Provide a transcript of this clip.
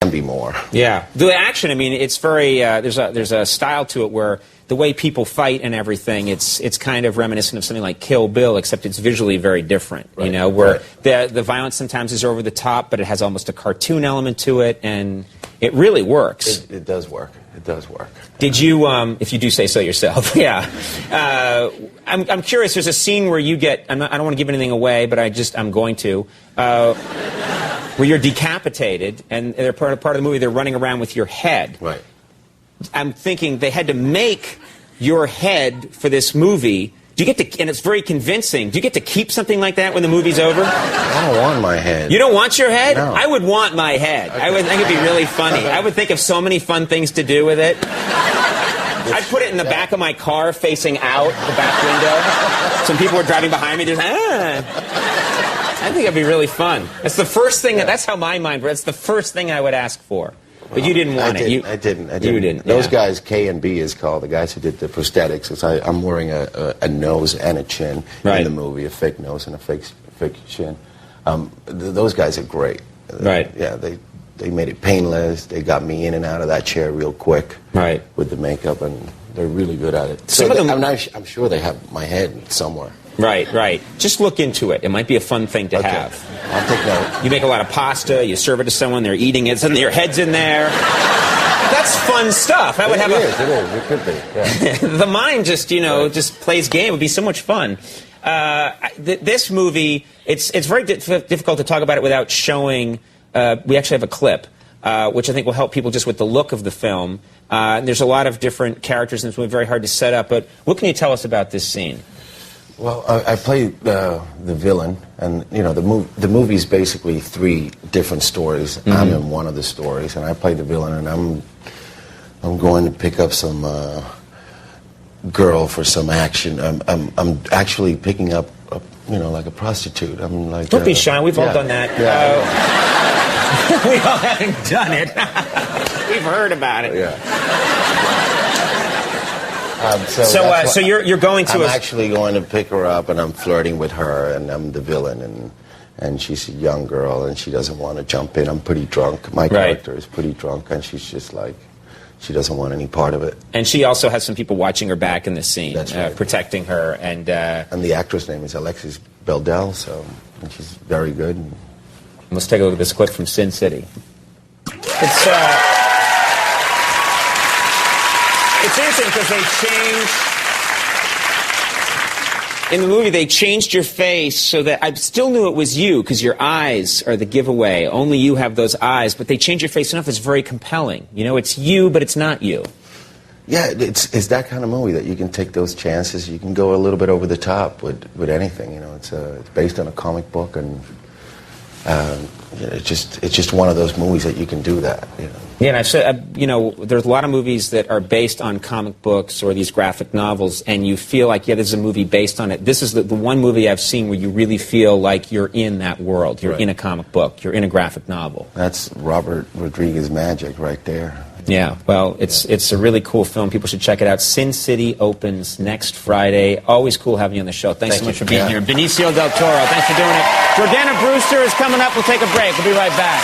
can be more. Yeah, the action. I mean, it's very. There's a style to it where the way people fight and everything. It's kind of reminiscent of something like Kill Bill, except it's visually very different. Right. You know, where the violence sometimes is over the top, but it has almost a cartoon element to it, and it really works. It does work. It does work. Did you, if you do say so yourself, yeah. I'm curious. There's a scene where you get. I don't want to give anything away, but I'm going to. Where you're decapitated, and they're part of the movie, they're running around with your head. Right. I'm thinking they had to make your head for this movie. Do you get to, and it's very convincing, do you get to keep something like that when the movie's over? I don't want my head. You don't want your head? No. I would want my head. Okay. I would think it'd be really funny. I would think of so many fun things to do with it. I'd put it in the back of my car facing out the back window. Some people were driving behind me, just, I think it'd be really fun. That's the first thing, that's how my mind works. That's the first thing I would ask for. But you didn't want it. I didn't. You didn't. Those guys, K and B is called, the guys who did the prosthetics. I'm wearing a nose and a chin in the movie, a fake nose and a fake chin. Those guys are great. Right. Yeah, they made it painless. They got me in and out of that chair real quick. Right. With the makeup, and they're really good at it. So I'm sure they have my head somewhere. Right, right. Just look into it. It might be a fun thing to have. I'll take note. You make a lot of pasta, you serve it to someone, they're eating it, suddenly your head's in there. That's fun stuff. I would have It is. It could be. Yeah. The mind just, just plays game. It would be so much fun. This movie, it's very difficult to talk about it without showing. We actually have a clip, which I think will help people just with the look of the film. There's a lot of different characters, and it's very hard to set up. But what can you tell us about this scene? Well, I play the villain, and the movie's basically 3 different stories. Mm-hmm. I'm in one of the stories, and I play the villain, and I'm going to pick up some girl for some action. I'm actually picking up, like a prostitute. I'm like. Don't be shy. We've all done that. Yeah. We all haven't done it. We've heard about it. Yeah. So you're going to. I'm actually going to pick her up, and I'm flirting with her, and I'm the villain, and she's a young girl, and she doesn't want to jump in. I'm pretty drunk. My character is pretty drunk, and she's just like, she doesn't want any part of it. And she also has some people watching her back in the scene, that's right. Protecting her, and the actress name is Alexis Beldel, and she's very good. Let's take a look at this clip from Sin City. It's interesting because they changed, in the movie, they changed your face so that I still knew it was you because your eyes are the giveaway. Only you have those eyes, but they changed your face enough it's very compelling. It's you, but it's not you. Yeah, it's that kind of movie that you can take those chances. You can go a little bit over the top with anything. It's based on a comic book, and it's just one of those movies that you can do that. Yeah, and I've said, there's a lot of movies that are based on comic books or these graphic novels, and you feel like, this is a movie based on it. This is the one movie I've seen where you really feel like you're in that world. You're in a comic book. You're in a graphic novel. That's Robert Rodriguez magic right there. Yeah, well, it's a really cool film. People should check it out. Sin City opens next Friday. Always cool having you on the show. Thanks so much for being here. Benicio del Toro, thanks for doing it. Jordana Brewster is coming up. We'll take a break. We'll be right back.